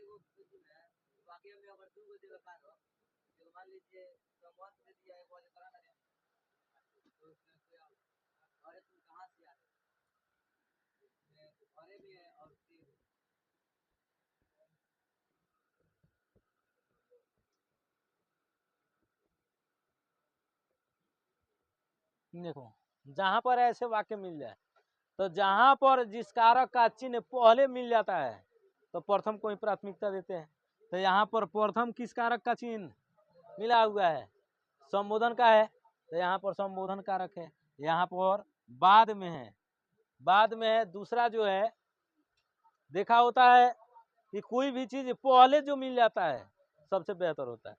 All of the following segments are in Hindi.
वाक्य में अगर दो जगह कार हो तो मान लीजिए संबंध दे दिया है वो करा ना तो उसमें क्या अरे तुम कहाँ से आ रहे हो घरे भी है और देखो जहां पर ऐसे वाक्य मिल जाए तो जहां पर जिस कारक का चिन्ह पहले मिल जाता है तो प्रथम को ही प्राथमिकता देते हैं। तो यहाँ पर प्रथम किस कारक का चिन्ह मिला हुआ है? संबोधन का है, तो यहाँ पर संबोधन कारक है। यहाँ पर बाद में है, बाद में है। दूसरा जो है देखा होता है कि कोई भी चीज पहले जो मिल जाता है सबसे बेहतर होता है।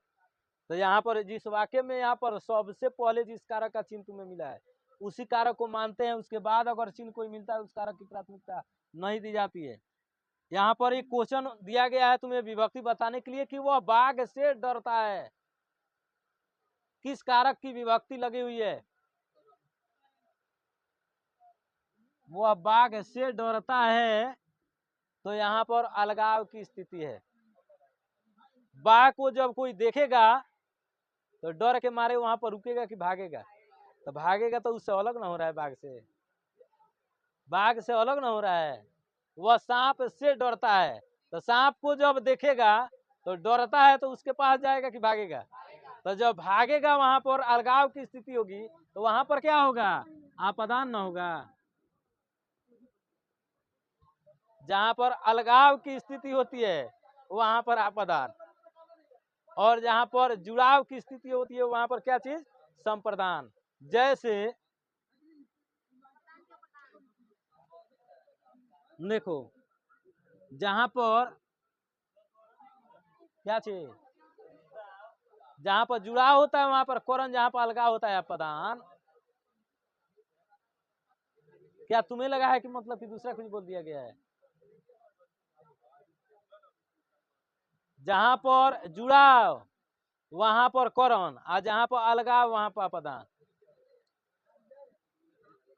तो यहाँ पर जिस वाक्य में यहाँ पर सबसे पहले जिस कारक का चिन्ह तुम्हें मिला है उसी कारक को मानते हैं, उसके बाद अगर चिन्ह कोई मिलता है उस कारक की प्राथमिकता नहीं दी जाती है। यहाँ पर एक क्वेश्चन दिया गया है तुम्हें विभक्ति बताने के लिए कि वह बाघ से डरता है। किस कारक की विभक्ति लगी हुई है? वह बाघ से डरता है, तो यहाँ पर अलगाव की स्थिति है। बाघ को जब कोई देखेगा तो डर के मारे वहां पर रुकेगा कि भागेगा? तो भागेगा, तो उससे अलग ना हो रहा है बाघ से, बाघ से अलग ना हो रहा है। वह सांप से डरता है, तो सांप को जब देखेगा तो डरता है, तो उसके पास जाएगा कि भागेगा? तो जब भागेगा वहां पर अलगाव की स्थिति होगी, तो वहां पर क्या होगा? आपादान न होगा। जहां पर अलगाव की स्थिति होती है वहां पर आपादान, और जहां पर जुड़ाव की स्थिति होती है वहां पर क्या चीज? संप्रदान। जैसे देखो जहां पर क्या चीज, जहां पर जुड़ाव होता है वहां पर करण, जहां पर अलगाव होता है आपादान। क्या तुम्हें लगा है कि मतलब कि दूसरा कुछ बोल दिया गया है? जहां पर जुड़ाव वहां पर करण, और जहां पर अलगाव वहां पर आपादान।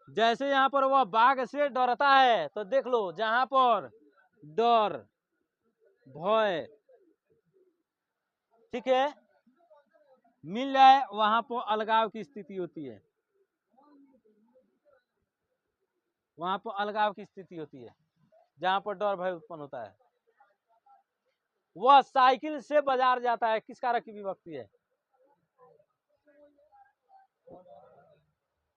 जैसे यहाँ पर वह बाघ से डरता है, तो देख लो जहां पर डर, भय, ठीक है, मिल जाए वहां पर अलगाव की स्थिति होती है, वहां पर अलगाव की स्थिति होती है जहां पर डर भय उत्पन्न होता है। वह साइकिल से बाजार जाता है, किस कारक की विभक्ति है?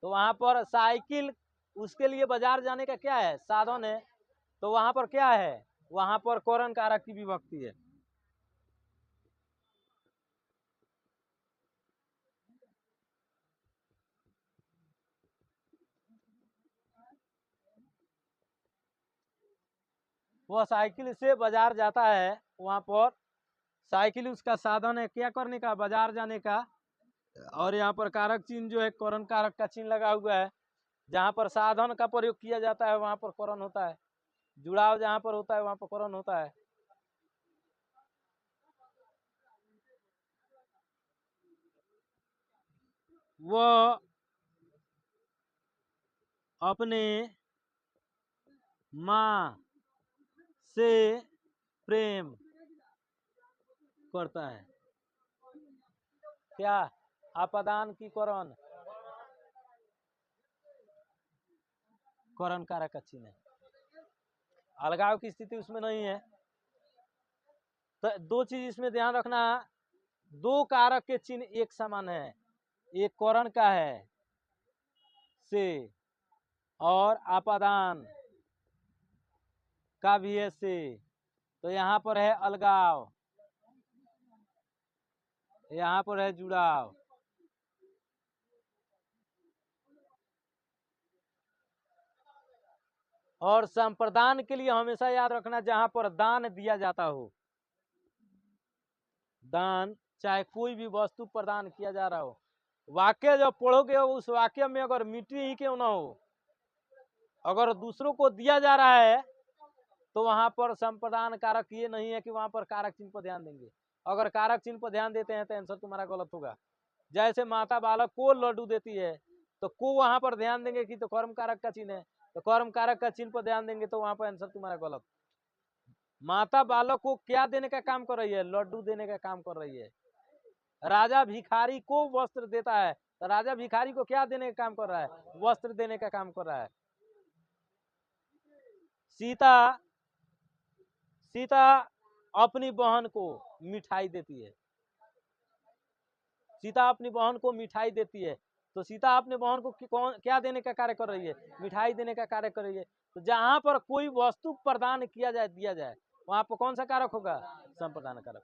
तो वहां पर साइकिल उसके लिए बाजार जाने का क्या है? साधन है। तो वहां पर क्या है? वहां पर करण कारक की विभक्ति है। वह साइकिल से बाजार जाता है, वहां पर साइकिल उसका साधन है क्या करने का? बाजार जाने का। और यहाँ पर कारक चिन्ह जो है करण कारक का चिन्ह लगा हुआ है। जहां पर साधन का प्रयोग किया जाता है वहां पर करण होता है, जुड़ाव जहां पर होता है वहां पर करण होता है। वह अपने माँ से प्रेम करता है। क्या? आपादान की करण, करण कारक का चिन्ह है। अलगाव की स्थिति उसमें नहीं है। तो दो चीज इसमें ध्यान रखना, दो कारक के चिन्ह एक समान है, एक करण का है से, और आपादान का भी है से। तो यहाँ पर है अलगाव, यहाँ पर है जुड़ाव। और संप्रदान के लिए हमेशा याद रखना जहां पर दान दिया जाता हो, दान चाहे कोई भी वस्तु प्रदान किया जा रहा हो, वाक्य जब पढ़ोगे उस वाक्य में अगर मिट्टी ही क्यों ना हो, अगर दूसरों को दिया जा रहा है तो वहां पर संप्रदान कारक ये नहीं है कि वहां पर कारक चिन्ह पर ध्यान देंगे। अगर कारक चिन्ह पर ध्यान देते हैं तो आंसर तुम्हारा गलत होगा। जैसे माता बालक को लड्डू देती है तो को वहां पर ध्यान देंगे कि तो कर्म कारक का चिन्ह है, तो कर्म कारक का चिन्ह पर ध्यान देंगे तो वहां पर आंसर तुम्हारा गलत। माता बालक को क्या देने का काम कर रही है? लड्डू देने का काम कर रही है। राजा भिखारी को वस्त्र देता है, तो राजा भिखारी को क्या देने का काम कर रहा है? वस्त्र देने का काम कर रहा है। सीता सीता अपनी बहन को मिठाई देती है। सीता अपनी बहन को मिठाई देती है, तो सीता अपने बहन को क्या देने का कार्य कर रही है? मिठाई देने का कार्य कर रही है। तो जहां पर कोई वस्तु प्रदान किया जाए, दिया जाए, वहां पर कौन सा कारक होगा? संप्रदान कारक।